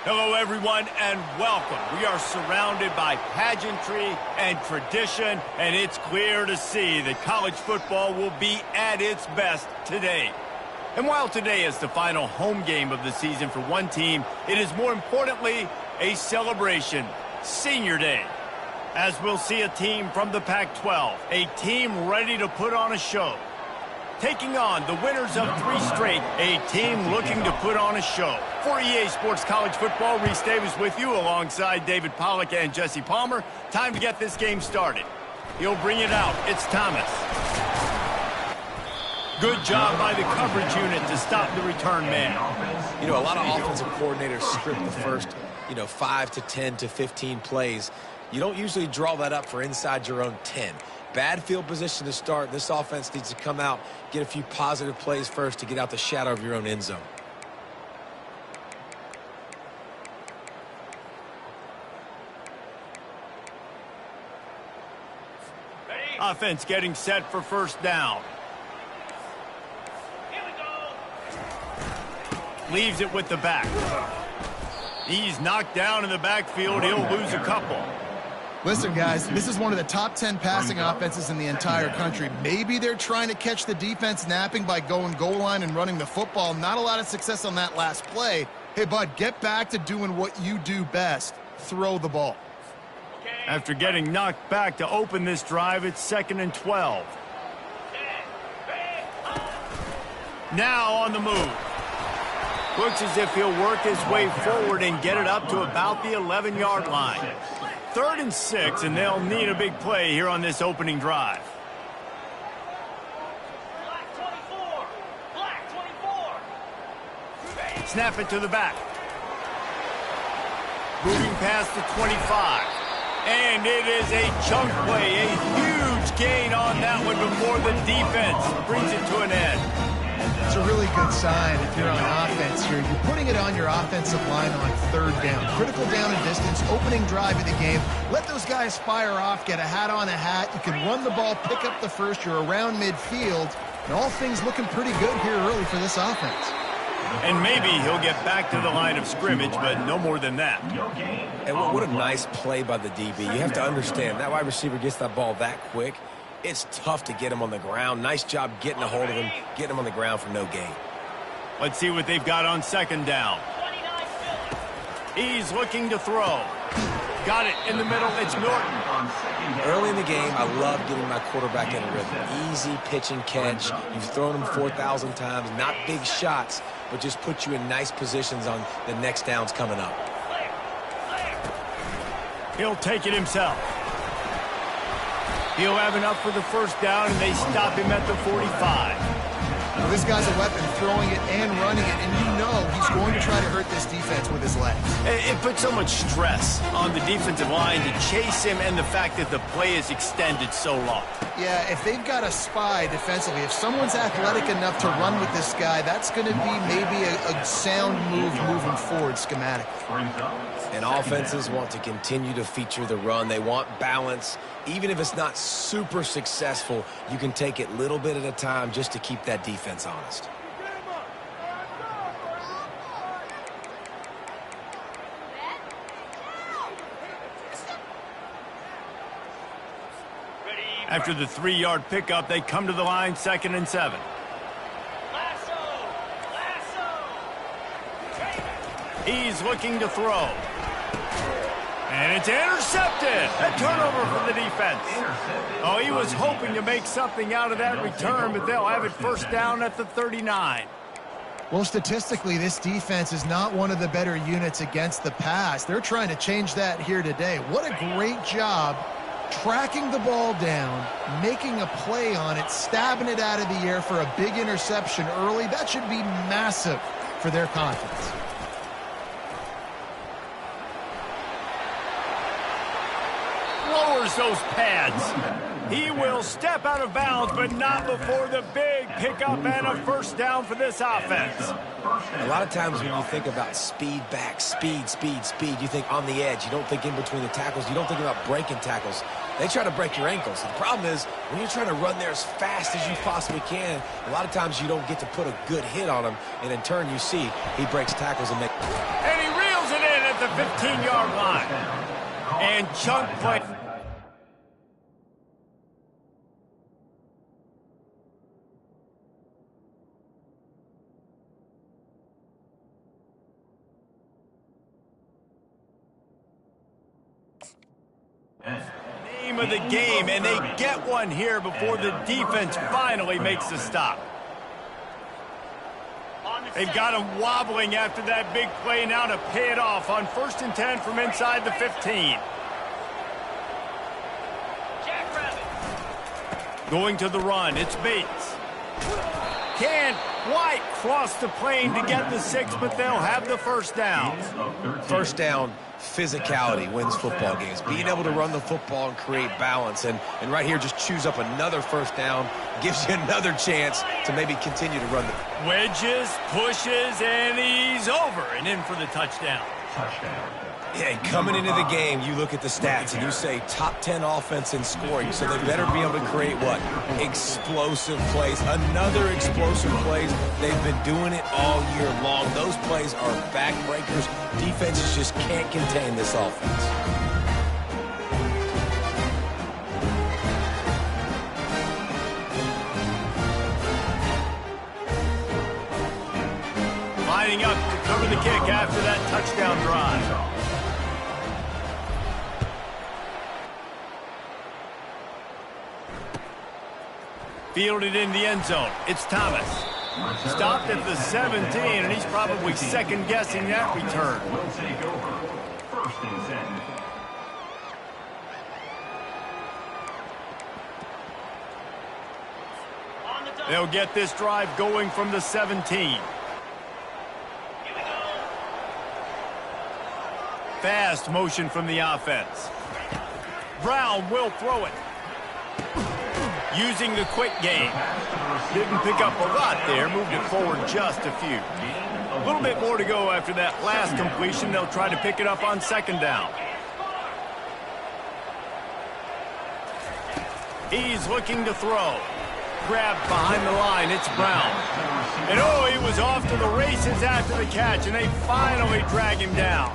Hello, everyone, and welcome. We are surrounded by pageantry and tradition, and it's clear to see that college football will be at its best today. And while today is the final home game of the season for one team, it is more importantly a celebration, Senior Day. As we'll see a team from the Pac-12, a team ready to put on a show. Taking on the winners of 3 straight, a team looking to put on a show. For EA Sports College Football, Reese Davis with you alongside David Pollack and Jesse Palmer. Time to get this game started. He'll bring it out. It's Thomas. Good job by the coverage unit to stop the return man. You know, a lot of offensive coordinators script the first, 5 to 10 to 15 plays. You don't usually draw that up for inside your own 10. Bad field position to start. This offense needs to come out, get a few positive plays first to get out the shadow of your own end zone. Offense getting set for first down. Leaves it with the back. He's knocked down in the backfield. He'll lose a couple. Listen, guys, this is one of the top 10 passing offenses in the entire country. Maybe they're trying to catch the defense napping by going goal line and running the football. Not a lot of success on that last play. Hey, bud, get back to doing what you do best. Throw the ball. After getting knocked back to open this drive, it's 2nd and 12. Now on the move. Looks as if he'll work his way forward and get it up to about the 11-yard line. 3rd and 6, and they'll need a big play here on this opening drive. Snap it to the back. Moving past the 25. And it is a chunk play, a huge gain on that one before the defense brings it to an end. It's a really good sign if you're on offense here. You're putting it on your offensive line on 3rd down. Critical down and distance, opening drive of the game. Let those guys fire off, get a hat on a hat. You can run the ball, pick up the first. You're around midfield. And all things looking pretty good here early for this offense. And maybe he'll get back to the line of scrimmage, but no more than that. And what a nice play by the DB. You have to understand, that wide receiver gets that ball that quick. It's tough to get him on the ground. Nice job getting a hold of him, getting him on the ground for no gain. Let's see what they've got on 2nd down. He's looking to throw. Got it in the middle. It's Norton. Early in the game, I love getting my quarterback in a rhythm. Easy pitch and catch. You've thrown him 4,000 times. Not big shots, but just put you in nice positions on the next downs coming up. He'll take it himself. He'll have enough for the first down, and they stop him at the 45. Well, this guy's a weapon, throwing it and running it, and you know he's going to try to hurt this defense with his legs. It puts so much stress on the defensive line to chase him, and the fact that the play is extended so long. Yeah, if they've got a spy defensively, if someone's athletic enough to run with this guy, that's going to be maybe a sound move moving forward schematically. And offenses want to continue to feature the run. They want balance. Even if it's not super successful, you can take it little bit at a time just to keep that defense honest. After the 3-yard pickup, they come to the line, 2nd and 7. He's looking to throw. And it's intercepted. A turnover for the defense. Oh, he was hoping to make something out of that return, but they'll have it first down at the 39. Well, statistically, this defense is not one of the better units against the pass. They're trying to change that here today. What a great job tracking the ball down, making a play on it, stabbing it out of the air for a big interception early. That should be massive for their confidence. Lowers those pads. He will step out of bounds, but not before the big pickup and a first down for this offense. A lot of times when you think about speed back, speed, you think on the edge. You don't think in between the tackles. You don't think about breaking tackles. They try to break your ankles. The problem is when you're trying to run there as fast as you possibly can, a lot of times you don't get to put a good hit on him, and in turn you see he breaks tackles and makes. And he reels it in, the 15-yard line. And chunk play. Name of the game, and they get one here before the defense finally makes the stop. They've got him wobbling after that big play now to pay it off on 1st and 10 from inside the 15. Going to the run, it's Bates. Can't quite cross the plane to get the 6, but they'll have the first down. First down, physicality wins football games. Being able to run the football and create balance. And right here, just choose up another first down. Gives you another chance to maybe continue to run the... Wedges, pushes, and he's over and in for the touchdown. Yeah, and coming into the game, you look at the stats and you say top 10 offense in scoring, so they better be able to create what? Explosive plays. Another explosive plays. They've been doing it all year long. Those plays are backbreakers. Defenses just can't contain this offense. Lining up to cover the kick after that touchdown drive. Fielded in the end zone. It's Thomas. Stopped at the 17, and he's probably second-guessing that return. Will take over. 1st and 10. They'll get this drive going from the 17. Fast motion from the offense. Brown will throw it. Using the quick game. Didn't pick up a lot there, moved it forward just a few. A little bit more to go after that last completion. They'll try to pick it up on 2nd down. He's looking to throw. Grabbed behind the line, it's Brown. And oh, he was off to the races after the catch, and they finally drag him down.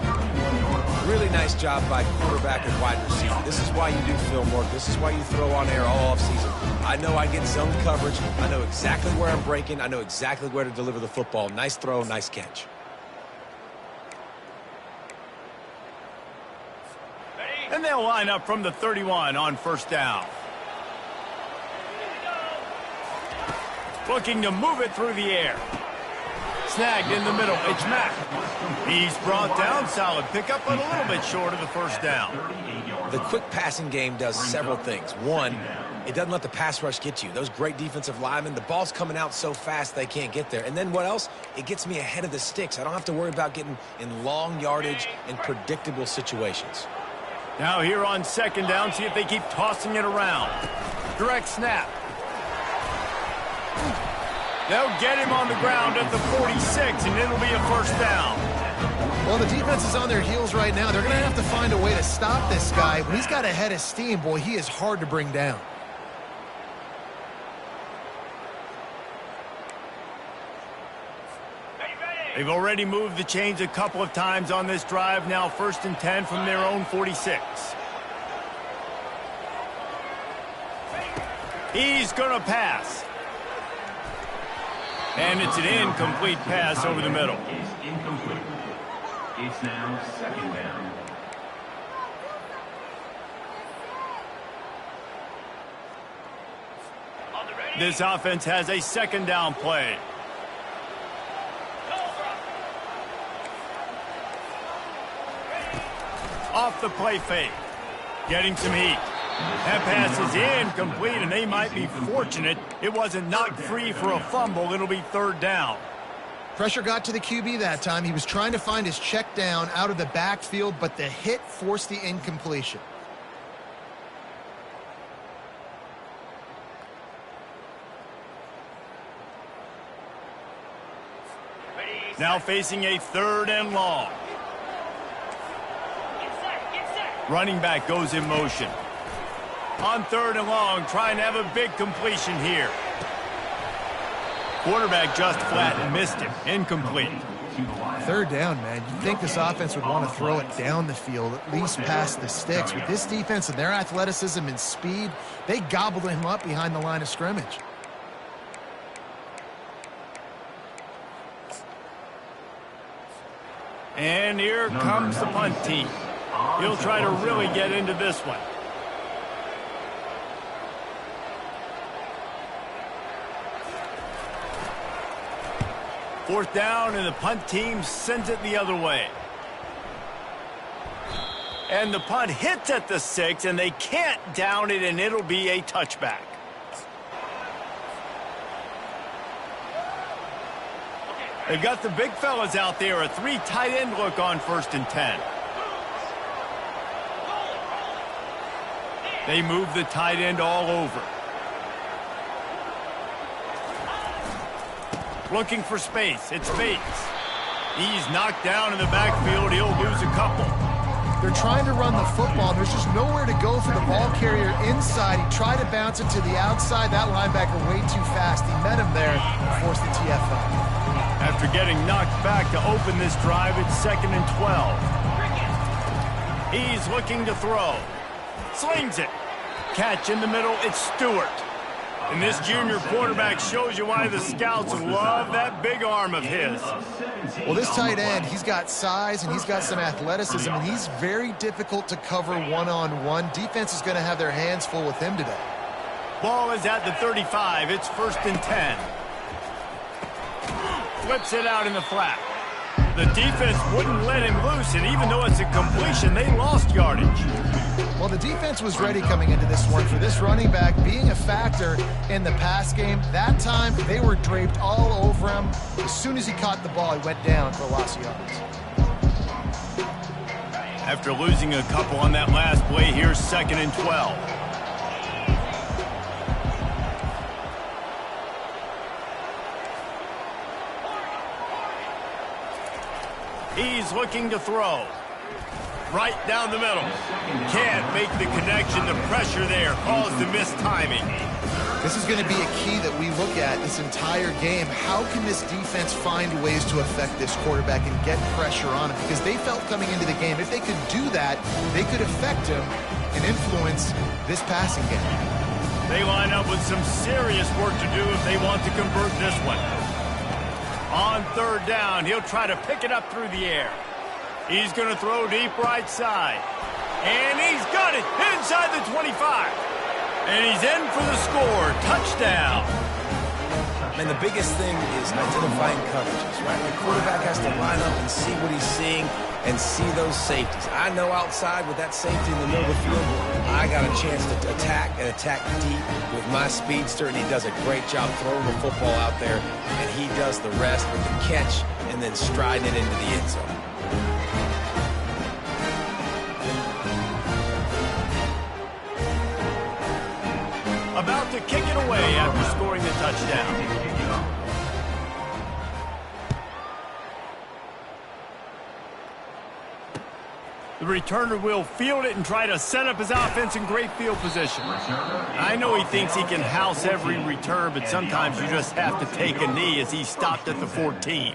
Really nice job by quarterback and wide receiver. This is why you do film work. This is why you throw on air all offseason. I know I get zone coverage. I know exactly where I'm breaking. I know exactly where to deliver the football. Nice throw, nice catch. And they'll line up from the 31 on 1st down. Looking to move it through the air. Snagged in the middle. It's Mack. He's brought down. Solid pickup, but a little bit short of the 1st down. The quick passing game does several things. One, it doesn't let the pass rush get you. Those great defensive linemen, the ball's coming out so fast they can't get there. And then what else? It gets me ahead of the sticks. I don't have to worry about getting in long yardage and predictable situations. Now here on 2nd down, see if they keep tossing it around. Direct snap. They'll get him on the ground at the 46, and it'll be a 1st down. Well, the defense is on their heels right now. They're going to have to find a way to stop this guy. When he's got a head of steam, boy, he is hard to bring down. They've already moved the chains a couple of times on this drive. Now 1st and 10 from their own 46. He's going to pass. And it's an incomplete pass over the middle. Is incomplete. It's now 2nd down. This offense has a 2nd down play. Off the play fake. Getting some heat. That pass is incomplete, and they might be fortunate it wasn't knocked free for a fumble. It'll be 3rd down. Pressure got to the QB that time. He was trying to find his check down out of the backfield, but the hit forced the incompletion. Now facing a 3rd and long. Running back goes in motion. On 3rd and long, trying to have a big completion here. Quarterback just flat and missed it. Incomplete. Third down, man. You'd think this offense would want to throw it down the field, at least past the sticks. With this defense and their athleticism and speed, they gobbled him up behind the line of scrimmage. And here comes the punt team. He'll try to really get into this one. Fourth down, and the punt team sends it the other way. And the punt hits at the 6, and they can't down it, and it'll be a touchback. They've got the big fellas out there, a 3 tight end look on 1st and 10. They move the tight end all over. Looking for space. It's Bates. He's knocked down in the backfield. He'll lose a couple. They're trying to run the football. There's just nowhere to go for the ball carrier inside. He tried to bounce it to the outside. That linebacker way too fast. He met him there and forced the TFL. After getting knocked back to open this drive, it's 2nd and 12. He's looking to throw. Slings it. Catch in the middle. It's Stewart. And this junior quarterback shows you why the scouts love that big arm of his. Well, this tight end, he's got size and he's got some athleticism, and he's very difficult to cover one-on-one. Defense is going to have their hands full with him today. Ball is at the 35. It's 1st and 10. Flips it out in the flat. The defense wouldn't let him loose, and even though it's a completion, they lost yardage. Well, the defense was ready coming into this one for this running back being a factor in the pass game. That time, they were draped all over him. As soon as he caught the ball, he went down for a loss of yards. After losing a couple on that last play, here's 2nd and 12. He's looking to throw. Right down the middle. Can't make the connection. The pressure there caused the missed timing. This is going to be a key that we look at this entire game. How can this defense find ways to affect this quarterback and get pressure on him? Because they felt coming into the game, if they could do that, they could affect him and influence this passing game. They line up with some serious work to do if they want to convert this one. On 3rd down, he'll try to pick it up through the air. He's going to throw deep right side. And he's got it inside the 25. And he's in for the score. Touchdown. And the biggest thing is identifying coverages, right? The quarterback has to line up and see what he's seeing and see those safeties. I know outside with that safety in the middle of the field, I got a chance to attack and attack deep with my speedster, and he does a great job throwing the football out there, and he does the rest with the catch and then striding it into the end zone. About to kick it away after scoring the touchdown. The returner will field it and try to set up his offense in great field position. I know he thinks he can house every return, but sometimes you just have to take a knee as he stopped at the 14.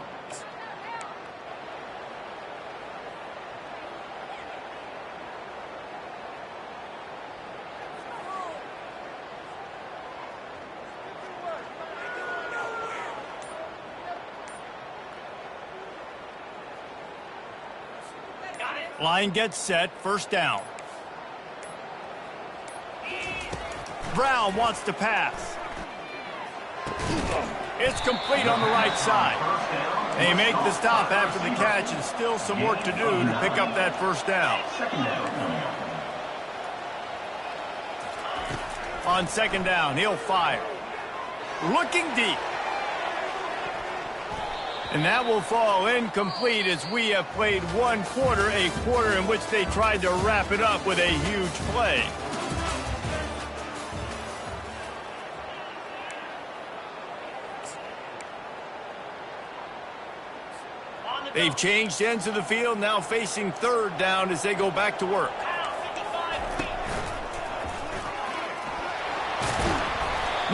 Line gets set, 1st down. Brown wants to pass. It's complete on the right side. They make the stop after the catch, and still some work to do to pick up that 1st down. On 2nd down, he'll fire. Looking deep. And that will fall incomplete as we have played one quarter, a quarter in which they tried to wrap it up with a huge play. They've changed ends of the field, now facing 3rd down as they go back to work.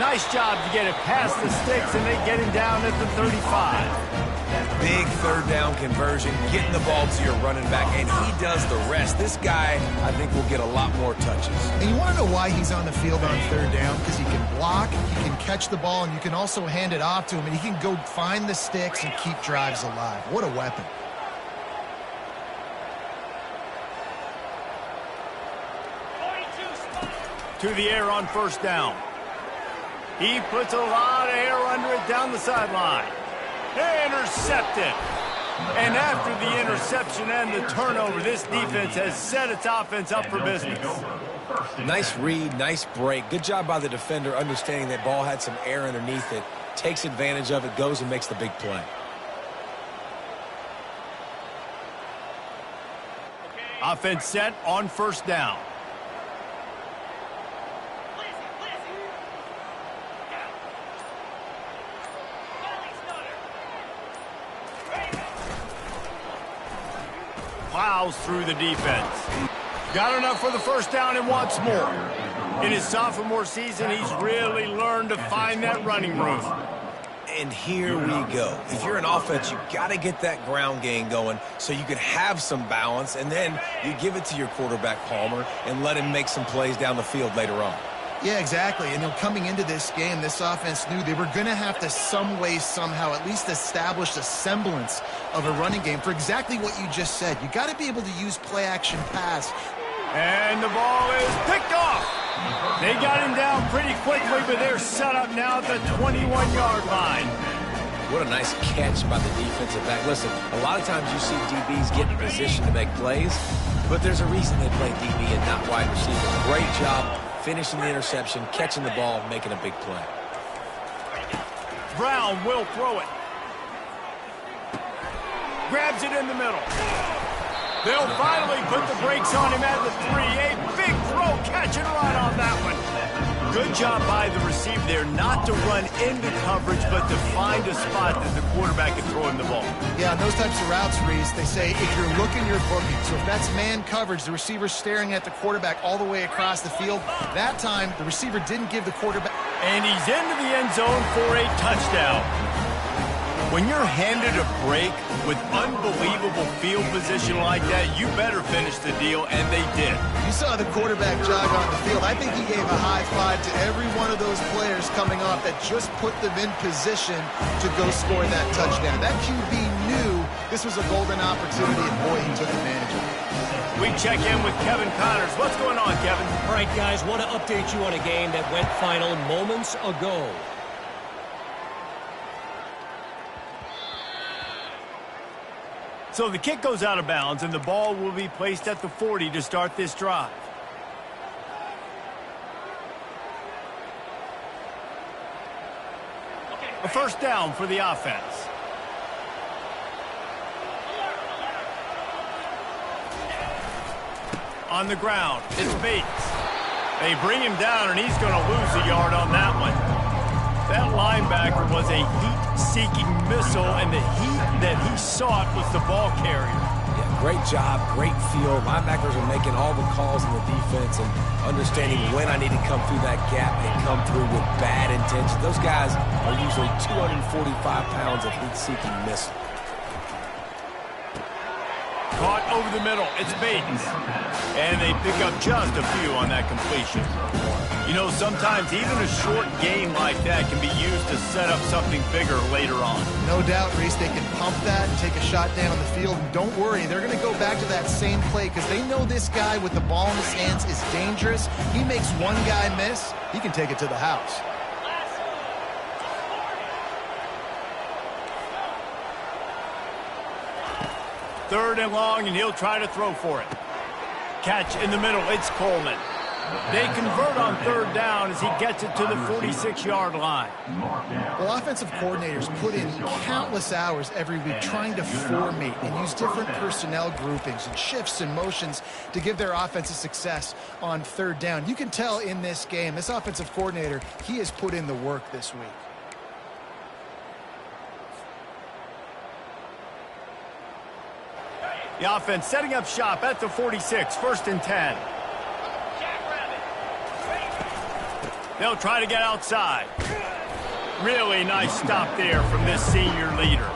Nice job to get it past the sticks, and they get him down at the 35. Big third down conversion, getting the ball to your running back, and he does the rest. This guy, I think, will get a lot more touches. And you want to know why he's on the field on third down? Because he can block, he can catch the ball, and you can also hand it off to him, and he can go find the sticks and keep drives alive. What a weapon. To the air on first down. He puts a lot of air under it down the sideline. Intercepted. And after the interception and the turnover, this defense has set its offense up for business. Nice read, nice break. Good job by the defender understanding that ball had some air underneath it. Takes advantage of it, goes and makes the big play. Offense set on first down. Plows through the defense. Got enough for the first down and wants more. In his sophomore season, he's really learned to find that running room. And here we go. If you're an offense, you got to get that ground game going so you can have some balance, and then you give it to your quarterback, Palmer, and let him make some plays down the field later on. Yeah, exactly. And coming into this game, this offense knew they were going to have to some way, somehow, at least establish a semblance of a running game for exactly what you just said. You got to be able to use play-action pass. And the ball is picked off. They got him down pretty quickly, but they're set up now at the 21-yard line. What a nice catch by the defensive back. Listen, a lot of times you see DBs get in position to make plays, but there's a reason they play DB and not wide receiver. Great job finishing the interception, catching the ball, making a big play. Brown will throw it. Grabs it in the middle. They'll finally put the brakes on him at the 3. A big throw, catch and run on that one. Good job by the receiver there not to run into coverage, but to find a spot that the quarterback can throw him the ball. Yeah, those types of routes, Reese, they say if you're looking, you're booking. So if that's man coverage, the receiver's staring at the quarterback all the way across the field. That time, the receiver didn't give the quarterback. And he's into the end zone for a touchdown. When you're handed a break with unbelievable field position like that, you better finish the deal, and they did. You saw the quarterback jog on the field. I think he gave a high five to every one of those players coming off that just put them in position to go score that touchdown. That QB knew this was a golden opportunity, and boy, he took advantage of it. We check in with Kevin Connors. What's going on, Kevin? All right, guys, want to update you on a game that went final moments ago. So the kick goes out of bounds, and the ball will be placed at the 40 to start this drive. A first down for the offense. On the ground, it's Bates. They bring him down, and he's going to lose a yard on that one. That linebacker was a heat-seeking missile, and the heat that he sought was the ball carrier. Yeah, great job, great feel. Linebackers are making all the calls in the defense and understanding when I need to come through that gap and come through with bad intention. Those guys are usually 245 pounds of heat-seeking missile. Caught over the middle. It's Bates. And they pick up just a few on that completion. You know, sometimes even a short gain like that can be used to set up something bigger later on. No doubt, Reese, they can pump that and take a shot down the field. And don't worry, they're going to go back to that same play because they know this guy with the ball in his hands is dangerous. He makes one guy miss, he can take it to the house. Third and long, and he'll try to throw for it. Catch in the middle. It's Coleman. They convert on third down as he gets it to the 46-yard line. Well, offensive coordinators put in countless hours every week trying to formate and use different personnel groupings and shifts and motions to give their offensive success on third down. You can tell in this game, this offensive coordinator, he has put in the work this week. The offense setting up shop at the 46, first and 10. They'll try to get outside. Really nice stop there from this senior leader.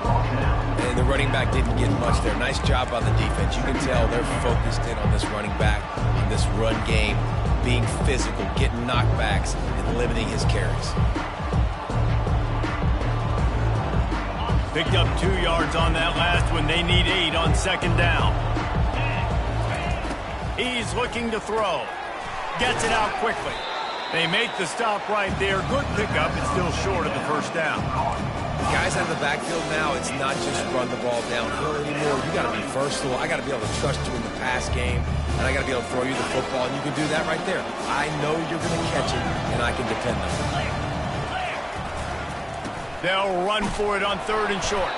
running back didn't get much there. Nice job by the defense. You can tell they're focused in on this running back, on this run game, being physical, getting knockbacks, and limiting his carries. Picked up 2 yards on that last one. They need 8 on second down. He's looking to throw. Gets it out quickly. They make the stop right there. Good pickup. It's still short of the first down. Guys out of the backfield now, it's not just run the ball downhill anymore. You got to be versatile. I got to be able to trust you in the pass game, and I got to be able to throw you the football, and you can do that right there. I know you're going to catch it, and I can depend on it. They'll run for it on 3rd and short.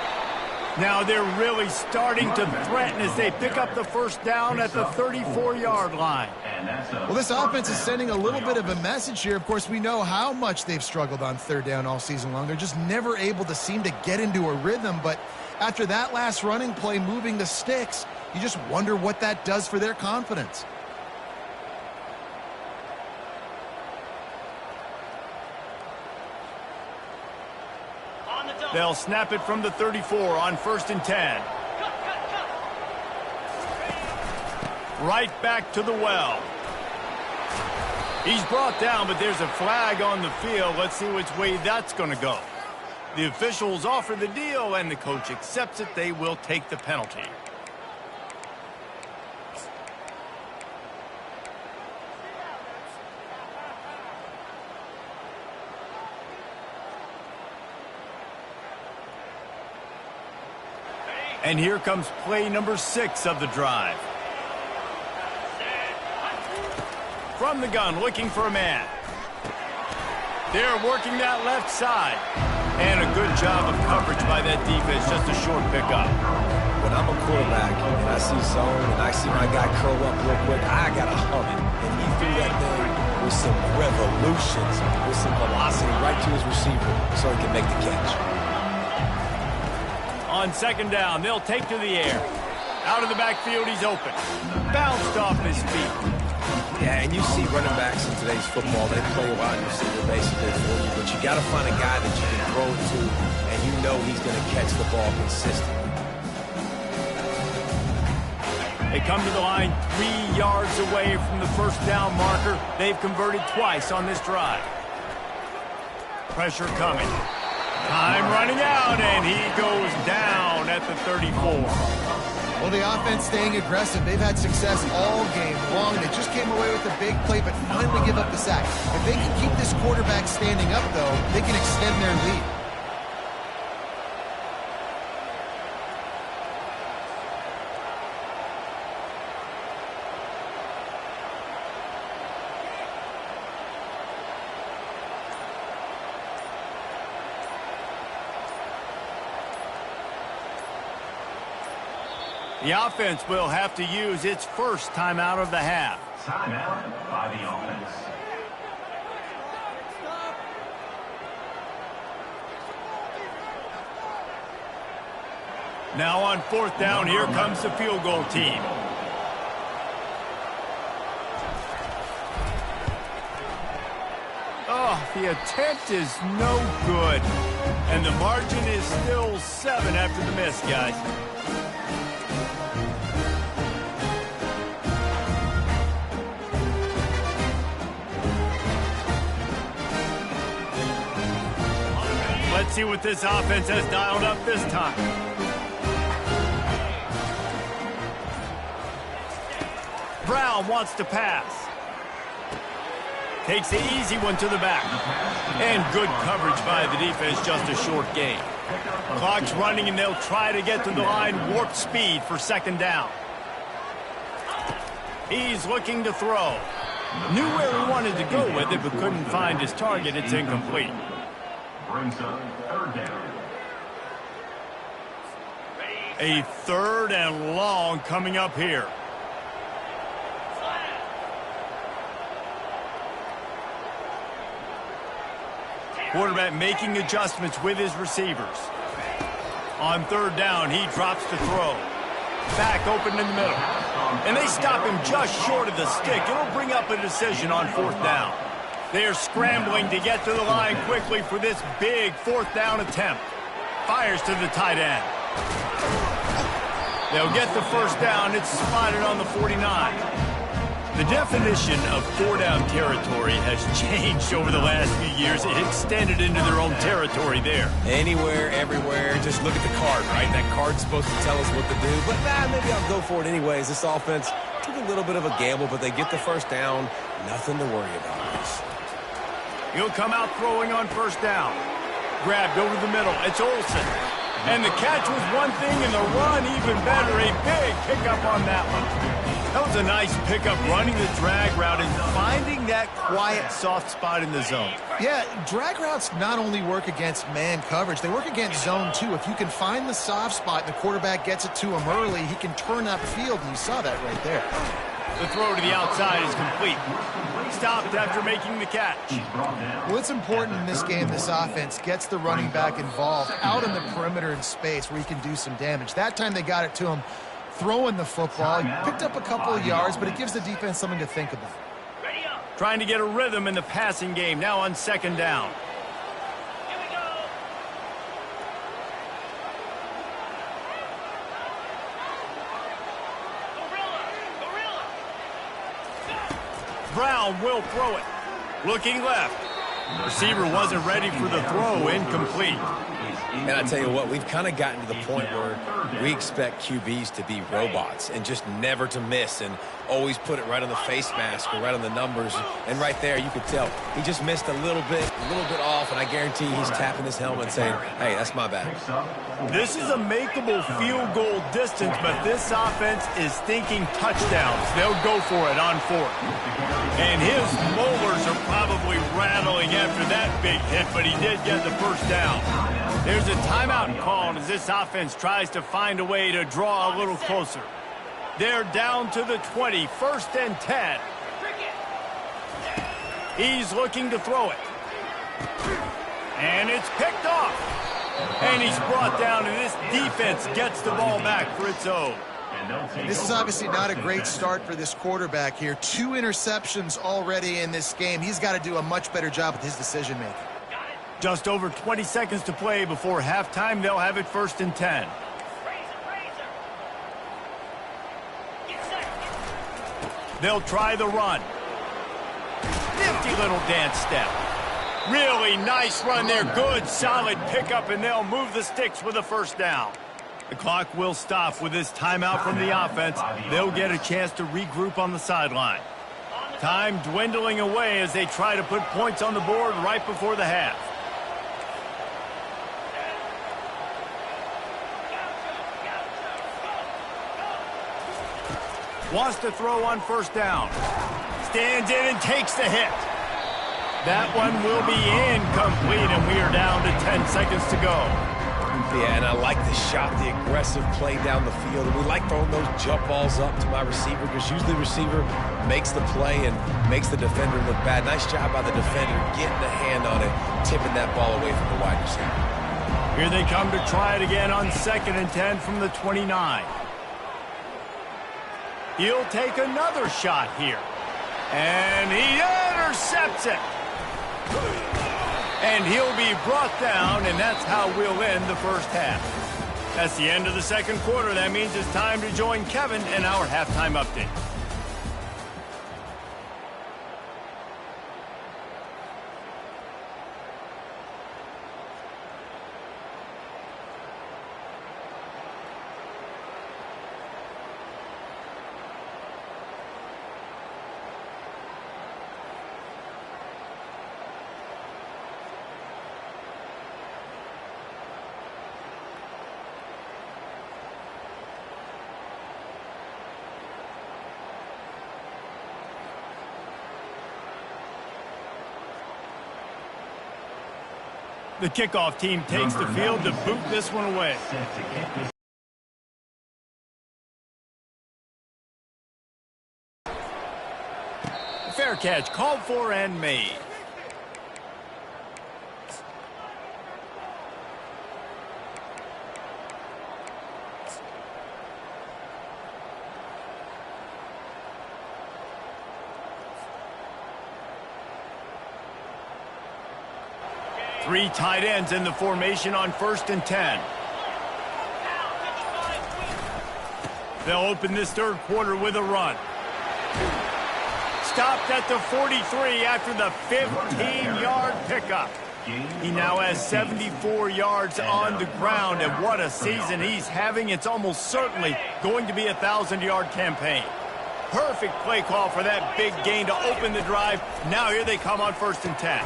Now they're really starting to threaten as they pick up the first down at the 34-yard line. Well, this offense is sending a little bit of a message here. Of course, we know how much they've struggled on 3rd down all season long. They're just never able to seem to get into a rhythm. But after that last running play moving the sticks, you just wonder what that does for their confidence. They'll snap it from the 34 on 1st and 10. Right back to the well. He's brought down, but there's a flag on the field. Let's see which way that's going to go. The officials offer the deal, and the coach accepts it. They will take the penalty. And here comes play number 6 of the drive. From the gun, looking for a man. They're working that left side. And a good job of coverage by that defense. Just a short pickup. When I'm a quarterback and I see zone and I see my guy curl up real quick, I got to hum it. And he threw that thing with some revolutions, with some velocity right to his receiver so he can make the catch. On second down, they'll take to the air. Out of the backfield, he's open. Bounced off his feet. Yeah, and you see running backs in today's football, they play a wide receiver basically for you, but you got to find a guy that you can throw it to, and you know he's going to catch the ball consistently. They come to the line 3 yards away from the first down marker. They've converted twice on this drive. Pressure coming. Time running out, and he goes down at the 34. Well, the offense staying aggressive. They've had success all game long. They just came away with a big play, but finally give up the sack. If they can keep this quarterback standing up, though, they can extend their lead. The offense will have to use its first timeout of the half. Timeout by the offense. Now on 4th down, here comes the field goal team. Oh, the attempt is no good. And the margin is still 7 after the miss, guys. Let's see what this offense has dialed up this time. Brown wants to pass. Takes the easy one to the back. And good coverage by the defense, just a short gain. Clock's running, and they'll try to get to the line, warp speed for second down. He's looking to throw. Knew where he wanted to go with it, but couldn't find his target. It's incomplete. Brings up 3rd down. A 3rd and long coming up here. Quarterback making adjustments with his receivers. On 3rd down, he drops to throw. Back open in the middle. And they stop him just short of the stick. It'll bring up a decision on 4th down. They're scrambling to get to the line quickly for this big 4th down attempt. Fires to the tight end. They'll get the first down. It's spotted on the 49. The definition of four-down territory has changed over the last few years. It extended into their own territory there. Anywhere, everywhere, just look at the card, right? That card's supposed to tell us what to do, but maybe I'll go for it anyways. This offense took a little bit of a gamble, but they get the first down. Nothing to worry about. He'll come out throwing on first down. Grabbed over the middle. It's Olsen. And the catch was one thing, and the run even better. A big pickup on that one. That was a nice pickup, running the drag route and finding that quiet, soft spot in the zone. Yeah, drag routes not only work against man coverage, they work against zone too. If you can find the soft spot and the quarterback gets it to him early, he can turn up field, and you saw that right there. The throw to the outside is complete. Stopped after making the catch. Well, it's important in this game this offense gets the running back involved out in the perimeter in space where he can do some damage. That time they got it to him throwing the football. He picked up a couple of yards, but it gives the defense something to think about. Trying to get a rhythm in the passing game, now on second down. Brown will throw it. Looking left. Receiver wasn't ready for the throw. Incomplete. And I tell you what, we've kind of gotten to the point where we expect QBs to be robots and just never to miss and always put it right on the face mask or right on the numbers. And right there, you could tell he just missed a little bit off, and I guarantee he's tapping his helmet saying, hey, that's my bad. This is a makeable field goal distance, but this offense is thinking touchdowns. They'll go for it on fourth. And his molars are probably rattling after that big hit, but he did get the first down. There's a timeout called as this offense tries to find a way to draw a little closer. They're down to the 20, first and 10. He's looking to throw it. And it's picked off. And he's brought down, and this defense gets the ball back for its own. This is obviously not a great start for this quarterback here. 2 interceptions already in this game. He's got to do a much better job with his decision-making. Just over 20 seconds to play before halftime. They'll have it first and 10. They'll try the run. Nifty little dance step. Really nice run there. Good, solid pickup, and they'll move the sticks with a first down. The clock will stop with this timeout from the offense. They'll get a chance to regroup on the sideline. Time dwindling away as they try to put points on the board right before the half. Wants to throw on first down. Stands in and takes the hit. That one will be incomplete, and we are down to 10 seconds to go. Yeah, and I like the shot, the aggressive play down the field. And we like throwing those jump balls up to my receiver because usually the receiver makes the play and makes the defender look bad. Nice job by the defender getting a hand on it, tipping that ball away from the wide receiver. Here they come to try it again on second and 10 from the 29. He'll take another shot here. And he intercepts it. And he'll be brought down, and that's how we'll end the first half. That's the end of the second quarter. That means it's time to join Kevin in our halftime update. The kickoff team takes the field to boot this one away. Fair catch called for and made. Three tight ends in the formation on first and 10. They'll open this third quarter with a run. Stopped at the 43 after the 15-yard pickup. He now has 74 yards on the ground, and what a season he's having. It's almost certainly going to be a 1,000-yard campaign. Perfect play call for that big gain to open the drive. Now here they come on 1st and 10.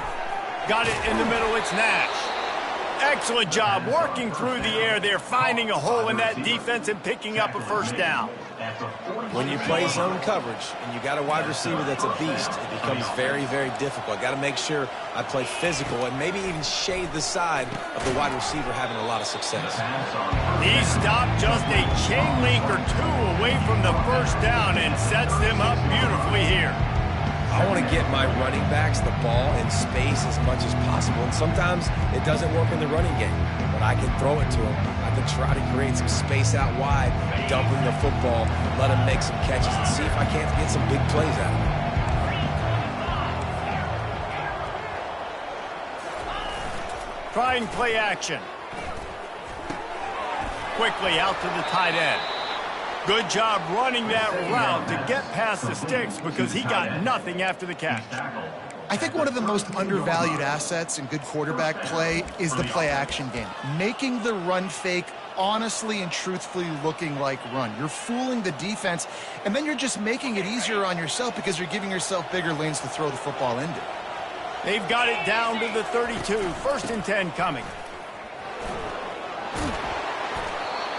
Got it in the middle. It's Nash. Excellent job working through the air there, finding a hole in that defense and picking up a first down. When you play zone coverage and you got a wide receiver that's a beast, it becomes very, very difficult. Got to make sure I play physical and maybe even shade the side of the wide receiver having a lot of success. He stopped just a chain link or two away from the first down and sets them up beautifully here. I want to get my running backs the ball in space as much as possible, and sometimes it doesn't work in the running game, but I can throw it to them. I can try to create some space out wide, dump him the football, let him make some catches, and see if I can't get some big plays out of him. Trying play action. Quickly out to the tight end. Good job running that route to get past the sticks because he got nothing after the catch. I think one of the most undervalued assets in good quarterback play is the play action game. Making the run fake honestly and truthfully looking like run. You're fooling the defense, and then you're just making it easier on yourself because you're giving yourself bigger lanes to throw the football into. They've got it down to the 32. 1st and 10 coming.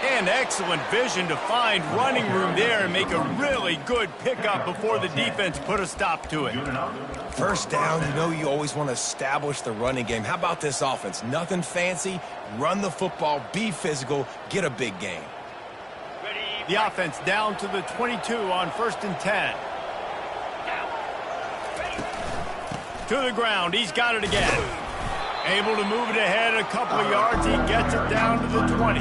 And excellent vision to find running room there and make a really good pickup before the defense put a stop to it. First down, you know you always want to establish the running game. How about this offense? Nothing fancy. Run the football, be physical, get a big gain. The offense down to the 22 on 1st and 10. To the ground. He's got it again. Able to move it ahead a couple of yards. He gets it down to the 20.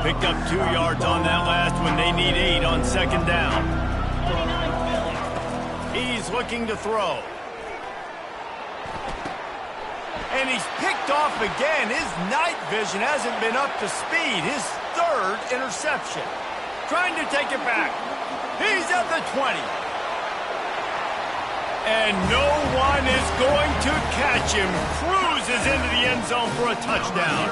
Picked up 2 yards on that last one. They need 8 on 2nd down. He's looking to throw. And he's picked off again. His night vision hasn't been up to speed. His 3rd interception. Trying to take it back. He's at the 20. And no one is going to catch him. Cruises into the end zone for a touchdown.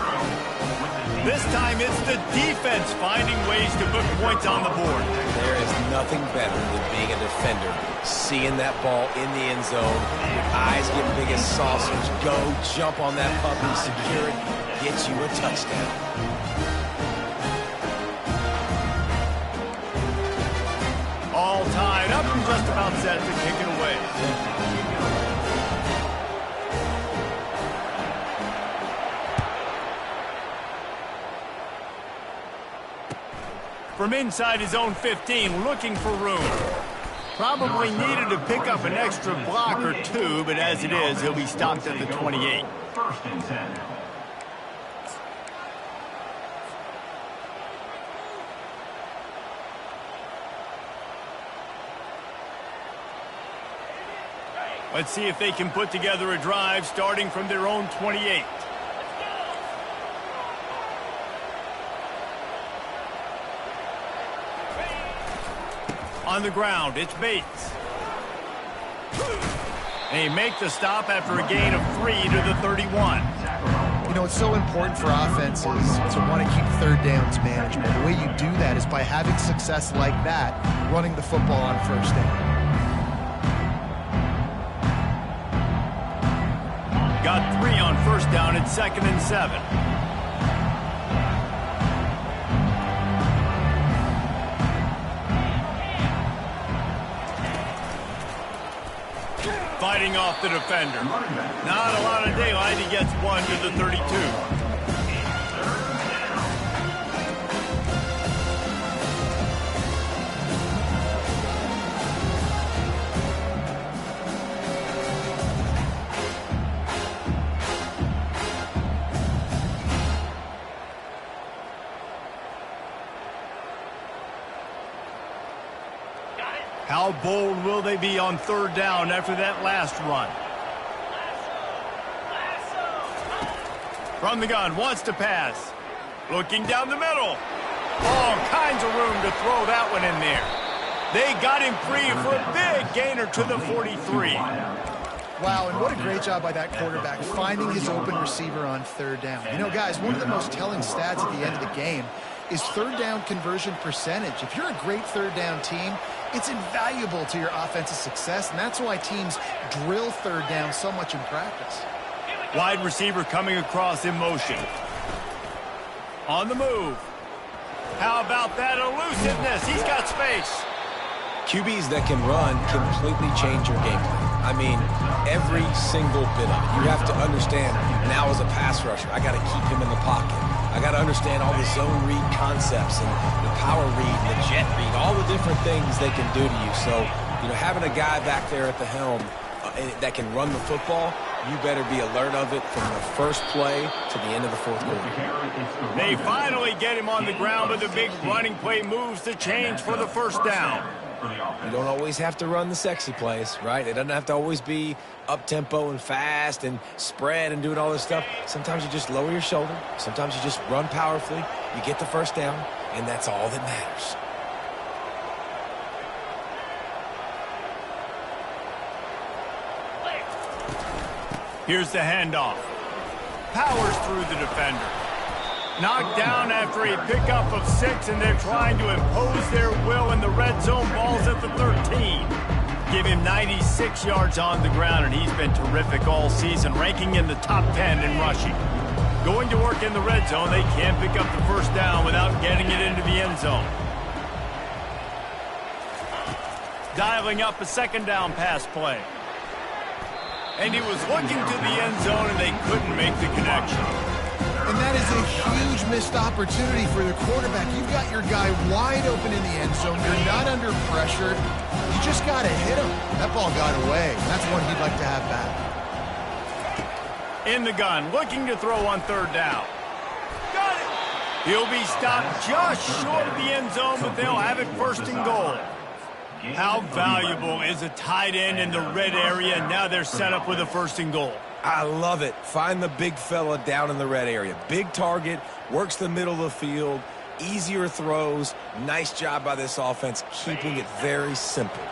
This time it's the defense finding ways to put points on the board. There is nothing better than being a defender. Seeing that ball in the end zone, your eyes get big as sausage. Go, jump on that puppy, secure it, get you a touchdown. All tied up and just about set to kick it away. From inside his own 15, looking for room. Probably needed to pick up an extra block or two, but as it is, he'll be stopped at the 28. 1st and 10. Let's see if they can put together a drive starting from their own 28. On the ground, it's Bates. And he makes the stop after a gain of 3 to the 31. You know, it's so important for offenses to want to keep 3rd downs management. The way you do that is by having success like that, running the football on 1st down. Got 3 on 1st down at 2nd and 7. Fighting off the defender. Not a lot of daylight. He gets 1 to the 32. How bold will they be on third down after that last run? From the gun, wants to pass. Looking down the middle. All kinds of room to throw that one in there. They got him free for a big gainer to the 43. Wow, and what a great job by that quarterback, finding his open receiver on third down. You know, guys, one of the most telling stats at the end of the game is third down conversion percentage. If you're a great third down team, it's invaluable to your offensive success, and that's why teams drill third down so much in practice. Wide receiver coming across in motion. On the move. How about that elusiveness? He's got space. QBs that can run completely change your game plan. I mean, every single bit of it. You have to understand, now as a pass rusher, I got to keep him in the pocket. I got to understand all the zone read concepts and the power read and the jet read, all the different things they can do to you. So, you know, having a guy back there at the helm that can run the football, you better be alert of it from the first play to the end of the fourth quarter. They finally get him on the ground, but the big running play moves the change for the first down. You don't always have to run the sexy plays, right? It doesn't have to always be up-tempo and fast and spread and doing all this stuff. Sometimes you just lower your shoulder. Sometimes you just run powerfully. You get the first down, and that's all that matters. Here's the handoff. Powers through the defender. Knocked down after a pickup of 6, and they're trying to impose their will in the red zone. Ball's at the 13. Give him 96 yards on the ground, and he's been terrific all season, ranking in the top 10 in rushing. Going to work in the red zone, they can't pick up the first down without getting it into the end zone. Dialing up a second down pass play. And he was looking to the end zone, and they couldn't make the connection. And that is a huge missed opportunity for the quarterback. You've got your guy wide open in the end zone. You're not under pressure. You just got to hit him. That ball got away. That's one he'd like to have back. In the gun, looking to throw on third down. Got it! He'll be stopped just short of the end zone, but they'll have it first and goal. How valuable is a tight end in the red area? Now they're set up with a first and goal. I love it. Find the big fella down in the red area. Big target, works the middle of the field, easier throws. Nice job by this offense, keeping it very simple.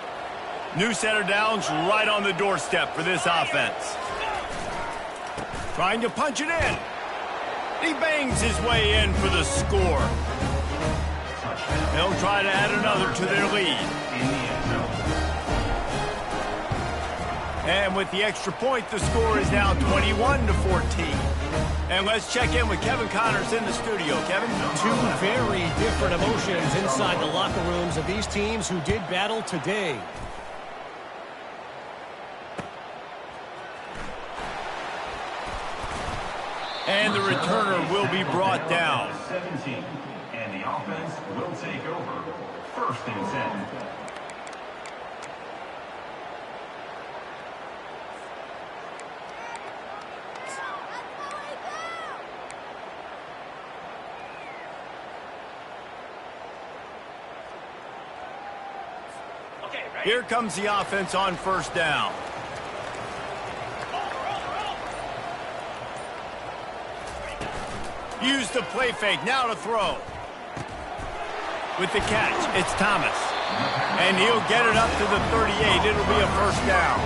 New set of downs right on the doorstep for this offense. Trying to punch it in. He bangs his way in for the score. They'll try to add another to their lead. And with the extra point, the score is now 21-14. And let's check in with Kevin Connors in the studio. Kevin? Two very different emotions inside the locker rooms of these teams who did battle today. And the returner will be brought down. 17, and the offense will take over. First and 10. Here comes the offense on first down. Use the play fake, now to throw. With the catch, it's Thomas. And he'll get it up to the 38. It'll be a first down.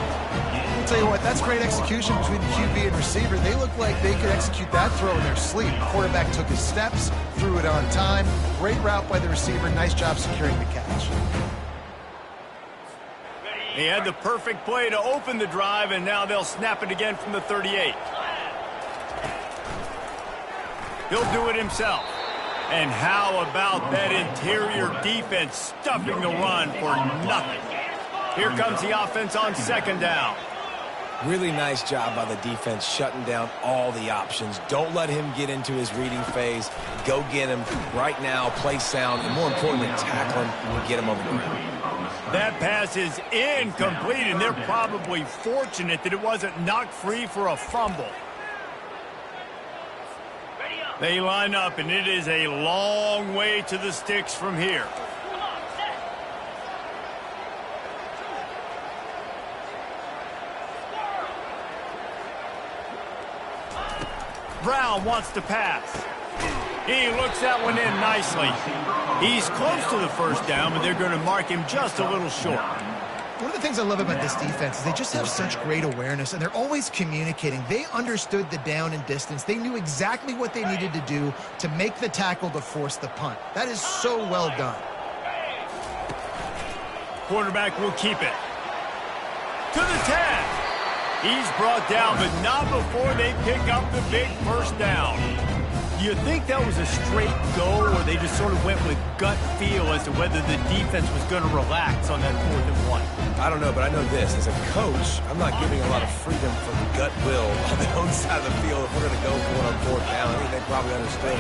I'll tell you what, that's great execution between the QB and receiver. They look like they could execute that throw in their sleep. The quarterback took his steps, threw it on time. Great route by the receiver. Nice job securing the catch. He had the perfect play to open the drive, and now they'll snap it again from the 38. He'll do it himself. And how about that interior defense stuffing the run for nothing? Here comes the offense on second down. Really nice job by the defense shutting down all the options. Don't let him get into his reading phase. Go get him right now, play sound, and more importantly, tackle him and get him on the ground. That pass is incomplete, and they're probably fortunate that it wasn't knocked free for a fumble. They line up, and it is a long way to the sticks from here. Brown wants to pass. He looks that one in nicely. He's close to the first down, but they're going to mark him just a little short. One of the things I love about this defense is they just have such great awareness, and they're always communicating. They understood the down and distance. They knew exactly what they needed to do to make the tackle to force the punt. That is so well done. Quarterback will keep it. To the 10. He's brought down, but not before they pick up the big first down. You think that was a straight go, or they just sort of went with gut feel as to whether the defense was going to relax on that 4th and 1? I don't know, but I know this. As a coach, I'm not giving a lot of freedom from gut will on the own side of the field if we're going to go for it on 4th down. I think they probably understood.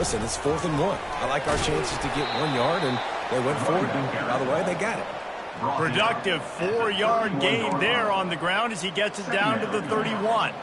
Listen, it's 4th and 1. I like our chances to get 1 yard, and they went for it. By the way, they got it. Productive 4-yard gain there on the ground as he gets it down to the 31.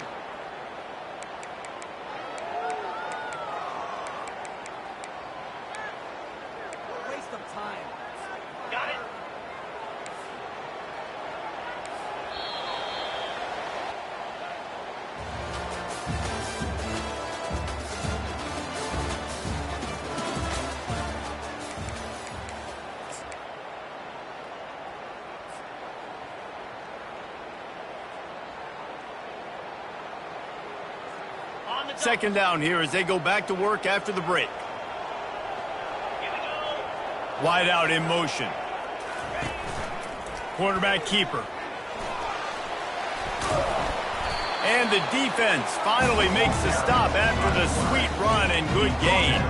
Second down here as they go back to work after the break. Wide out in motion. Quarterback keeper. And the defense finally makes the stop after the sweet run and good gain.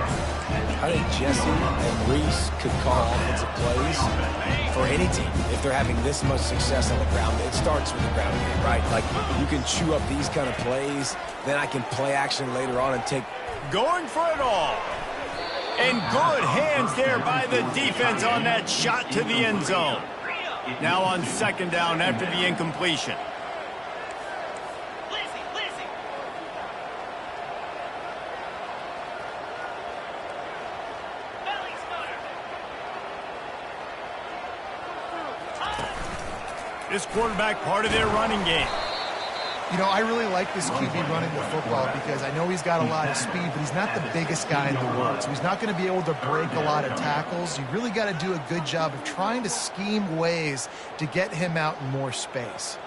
I think Jesse and Reese could call offensive plays for any team. If they're having this much success on the ground, it starts with the ground game, right? Like, you can chew up these kind of plays, then I can play action later on and take... Going for it all. And good hands there by the defense on that shot to the end zone. Now on second down after the incompletion. This quarterback part of their running game. You know, I really like this QB running the football because I know he's got a lot of speed, but he's not the biggest guy in the world. So he's not going to be able to break a lot of tackles. You really got to do a good job of trying to scheme ways to get him out in more space.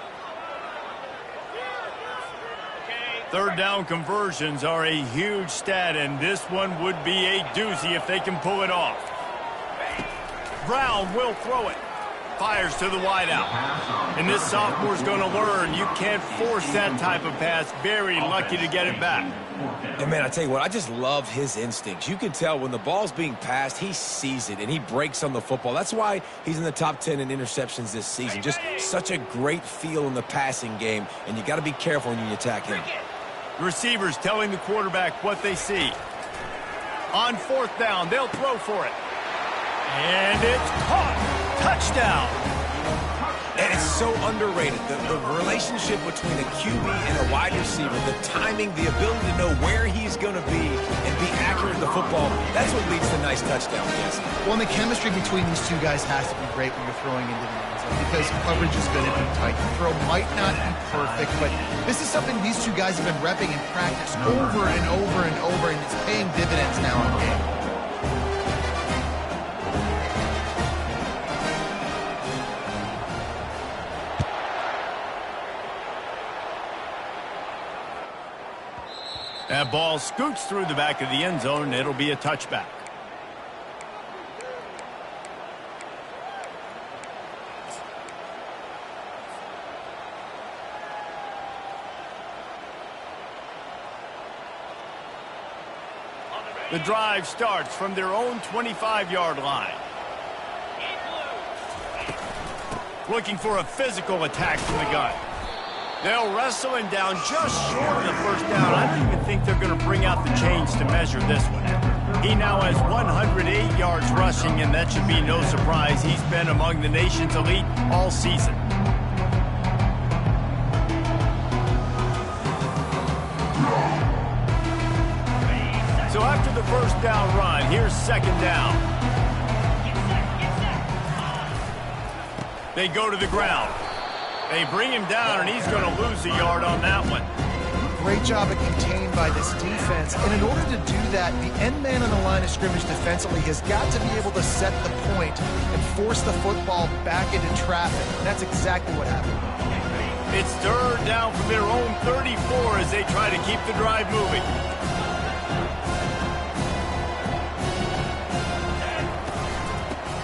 Third down conversions are a huge stat, and this one would be a doozy if they can pull it off. Brown will throw it. Fires to the wideout. And this sophomore's going to learn you can't force that type of pass. Very lucky to get it back. And, man, I tell you what, I just love his instincts. You can tell when the ball's being passed, he sees it, and he breaks on the football. That's why he's in the top 10 in interceptions this season. Just such a great feel in the passing game, and you got to be careful when you attack him. Receivers telling the quarterback what they see. On fourth down, they'll throw for it. And it's caught. Touchdown. And it's so underrated. The relationship between a QB and a wide receiver, the timing, the ability to know where he's going to be and be accurate with the football, that's what leads to nice touchdowns, yes. Well, and the chemistry between these two guys has to be great when you're throwing into the end zone because coverage is going to be tight. The throw might not be perfect, but this is something these two guys have been repping in practice over and over and over, and it's paying dividends now in game. That ball scoots through the back of the end zone, and it'll be a touchback. The drive starts from their own 25-yard line. Looking for a physical attack from the gun. They'll wrestle him down just short of the first down. I don't even think they're going to bring out the chains to measure this one. He now has 108 yards rushing, and that should be no surprise. He's been among the nation's elite all season. So after the first down run, here's second down. They go to the ground. They bring him down, and he's going to lose a yard on that one. great job of contained by this defense. And in order to do that, the end man on the line of scrimmage defensively has got to be able to set the point and force the football back into traffic. And that's exactly what happened. It's third down from their own 34 as they try to keep the drive moving.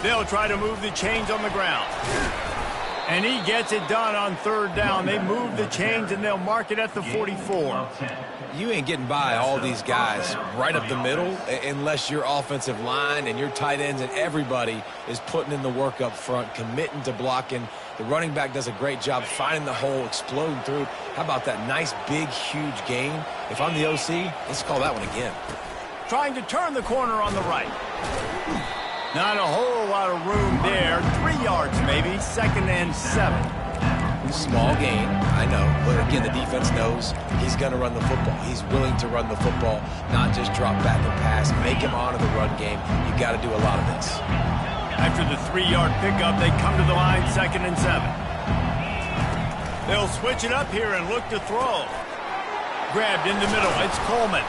They'll try to move the chains on the ground. And he gets it done on third down. They move the chains, and they'll mark it at the 44. You ain't getting by all these guys right up the middle unless your offensive line and your tight ends and everybody is putting in the work up front, committing to blocking. The running back does a great job finding the hole, exploding through. How about that nice, big, huge gain? If I'm the OC, let's call that one again. Trying to turn the corner on the right. Not a whole lot of room there. 3 yards maybe. 2nd and 7. Small gain, I know. But again, the defense knows he's going to run the football. He's willing to run the football, not just drop back and pass. Make him honor the run game. You got to do a lot of this. After the 3-yard pickup, they come to the line, 2nd and 7. They'll switch it up here and look to throw. Grabbed in the middle. It's Coleman.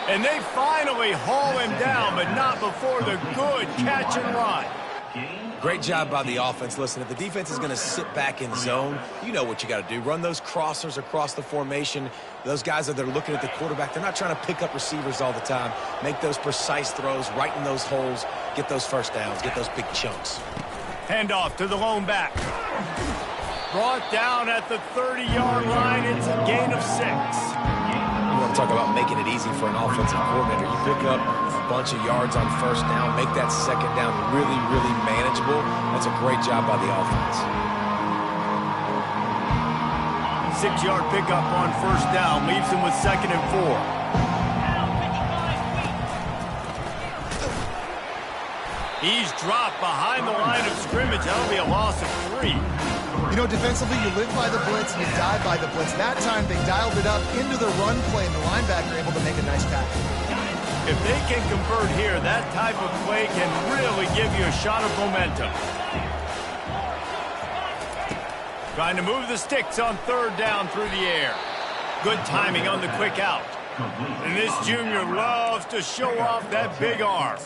And they finally haul him down, but not before the good catch and run. Great job by the offense. Listen, if the defense is going to sit back in zone, you know what you got to do. Run those crossers across the formation. Those guys that are looking at the quarterback, they're not trying to pick up receivers all the time. Make those precise throws, right in those holes, get those first downs, get those big chunks. Handoff to the lone back. Brought down at the 30-yard line. It's a gain of 6. You want to talk about making it easy for an offensive coordinator. You pick up a bunch of yards on first down, make that second down really, really manageable. That's a great job by the offense. 6-yard pickup on first down leaves him with 2nd and 4. He's dropped behind the line of scrimmage. That'll be a loss of 3. You know, defensively, you live by the blitz and you die by the blitz. That time, they dialed it up into the run play, and the linebacker able to make a nice tackle. If they can convert here, that type of play can really give you a shot of momentum. Trying to move the sticks on third down through the air. Good timing on the quick out. And this junior loves to show off that big arm.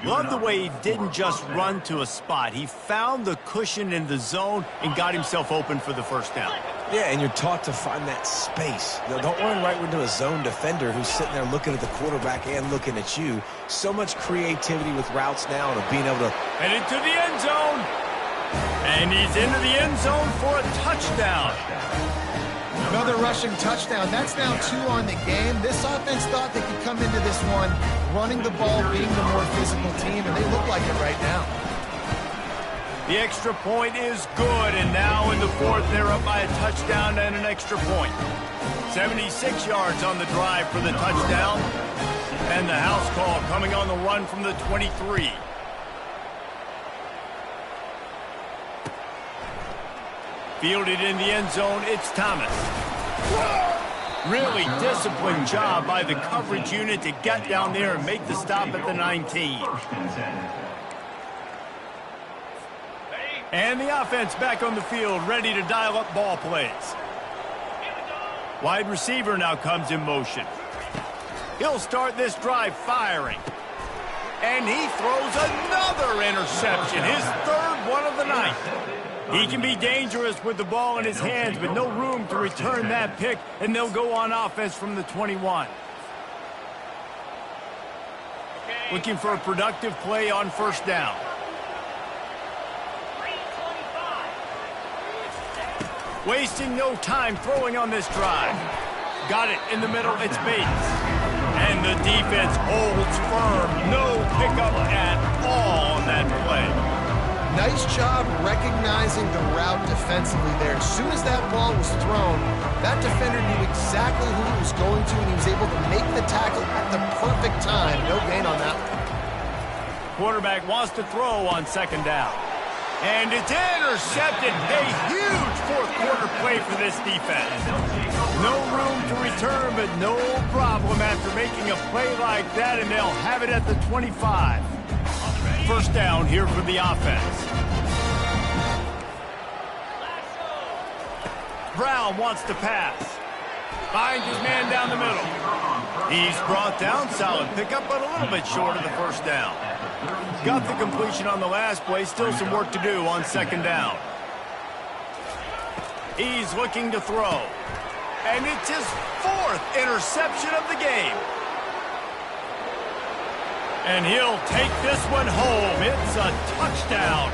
Love the way he didn't just run to a spot. He found the cushion in the zone and got himself open for the first down. Yeah, and you're taught to find that space. Don't run right into a zone defender who's sitting there looking at the quarterback and looking at you. So much creativity with routes now and being able to... And into the end zone. And he's into the end zone for a touchdown. Another rushing touchdown. That's now 2 on the game. This offense thought they could come into this one running the ball, being the more physical team, and they look like it right now. The extra point is good, and now in the 4th, they're up by a touchdown and an extra point. 76 yards on the drive for the touchdown, and the house call coming on the run from the 23. Fielded in the end zone, it's Thomas. Really disciplined job by the coverage unit to get down there and make the stop at the 19. And the offense back on the field, ready to dial up ball plays. Wide receiver now comes in motion. He'll start this drive firing. And he throws another interception, his 3rd one of the night. He can be dangerous with the ball in his hands, but no room to return that pick, and they'll go on offense from the 21. Looking for a productive play on first down. Wasting no time throwing on this drive. Got it in the middle, it's Bates. And the defense holds firm. No pickup at all on that play. Nice job recognizing the route defensively there. As soon as that ball was thrown, that defender knew exactly who he was going to, and he was able to make the tackle at the perfect time. No gain on that one. Quarterback wants to throw on 2nd down. And it's intercepted. A huge 4th quarter play for this defense. No room to return, but no problem after making a play like that, and they'll have it at the 25. First down here for the offense. Brown wants to pass. Finds his man down the middle. He's brought down. Solid pickup, but a little bit short of the first down. Got the completion on the last play. Still some work to do on second down. He's looking to throw. And it's his 4th interception of the game. And he'll take this one home. It's a touchdown.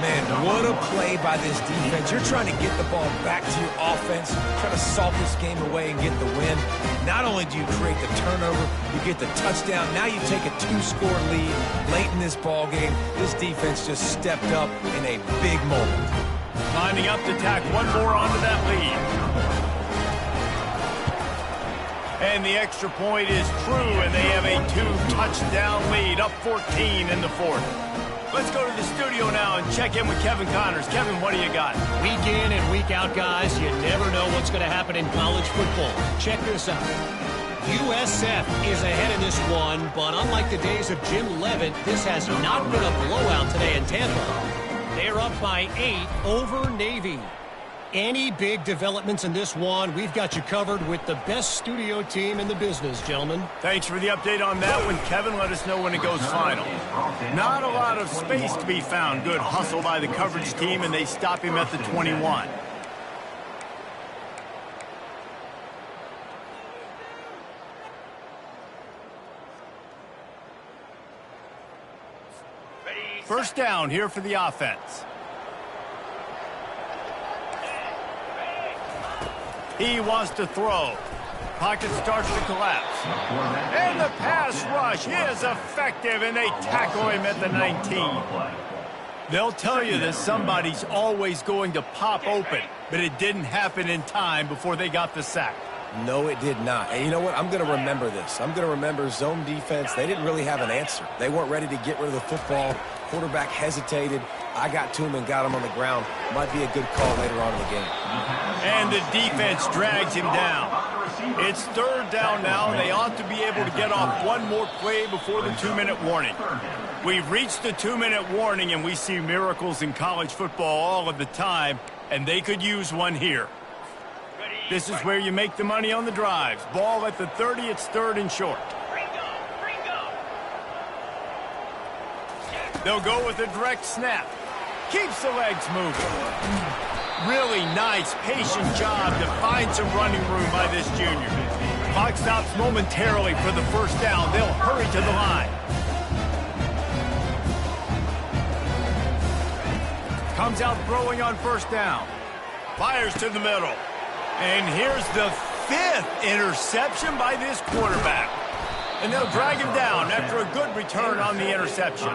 Man, what a play by this defense. You're trying to get the ball back to your offense, trying to salt this game away and get the win. Not only do you create the turnover, you get the touchdown. Now you take a 2-score lead late in this ball game. This defense just stepped up in a big moment. Lining up to tack one more onto that lead. And the extra point is true, and they have a 2-touchdown lead, up 14 in the 4th. Let's go to the studio now and check in with Kevin Connors. Kevin, what do you got? Week in and week out, guys, you never know what's going to happen in college football. Check this out. USF is ahead in this one, but unlike the days of Jim Leavitt, this has not been a blowout today in Tampa. They're up by 8 over Navy. Any big developments in this one, we've got you covered with the best studio team in the business, gentlemen. Thanks for the update on that one, Kevin. Let us know when it goes final. Not a lot of space to be found. Good hustle by the coverage team, and they stop him at the 21. First down here for the offense. He wants to throw. Pocket starts to collapse. And the pass rush is effective, and they tackle him at the 19. They'll tell you that somebody's always going to pop open, but it didn't happen in time before they got the sack. No, it did not. And you know what? I'm going to remember this. I'm going to remember zone defense. They didn't really have an answer. They weren't ready to get rid of the football. Quarterback hesitated. I got to him and got him on the ground. Might be a good call later on in the game. And the defense drags him down. It's 3rd down now. They ought to be able to get off one more play before the 2-minute warning. We've reached the 2-minute warning, and we see miracles in college football all of the time, and they could use one here. This is where you make the money on the drives. Ball at the 30, it's 3rd and short. They'll go with a direct snap. Keeps the legs moving. Really nice, patient job to find some running room by this junior. Clock stops momentarily for the first down. They'll hurry to the line. Comes out throwing on first down. Fires to the middle. And here's the 5th interception by this quarterback. And they'll drag him down after a good return on the interception.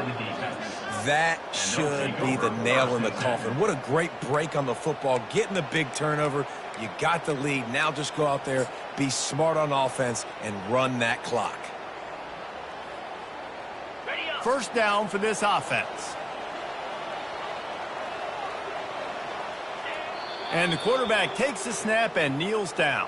That should be the nail in the coffin. What a great break on the football. Getting the big turnover. You got the lead. Now just go out there, be smart on offense, and run that clock. First down for this offense. And the quarterback takes the snap and kneels down.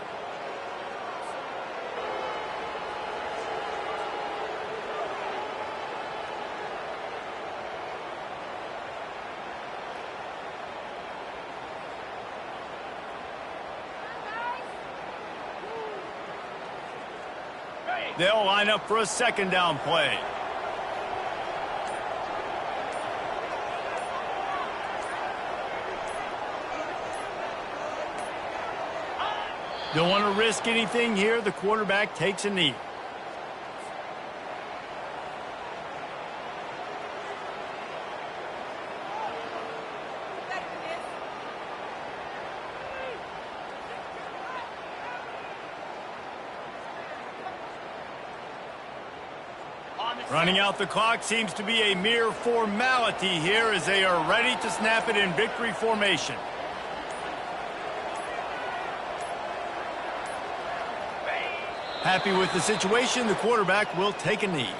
They'll line up for a second down play. Don't want to risk anything here. The quarterback takes a knee. Running out the clock seems to be a mere formality here as they are ready to snap it in victory formation. Happy with the situation, the quarterback will take a knee.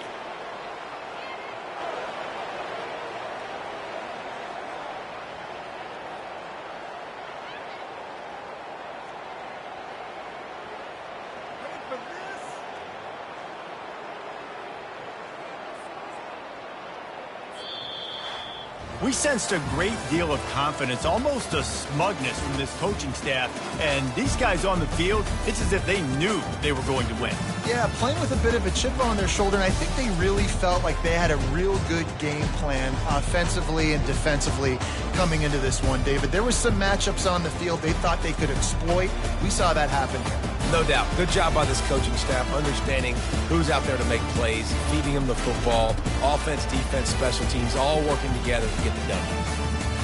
We sensed a great deal of confidence, almost a smugness from this coaching staff. And these guys on the field, it's as if they knew they were going to win. Yeah, playing with a bit of a chip on their shoulder, and I think they really felt like they had a real good game plan offensively and defensively coming into this one, David. There were some matchups on the field they thought they could exploit. We saw that happen here. No doubt. Good job by this coaching staff, understanding who's out there to make plays, feeding them the football, offense, defense, special teams, all working together to get the W.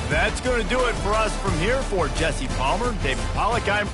That's going to do it for us from here. For Jesse Palmer, David Pollack, I'm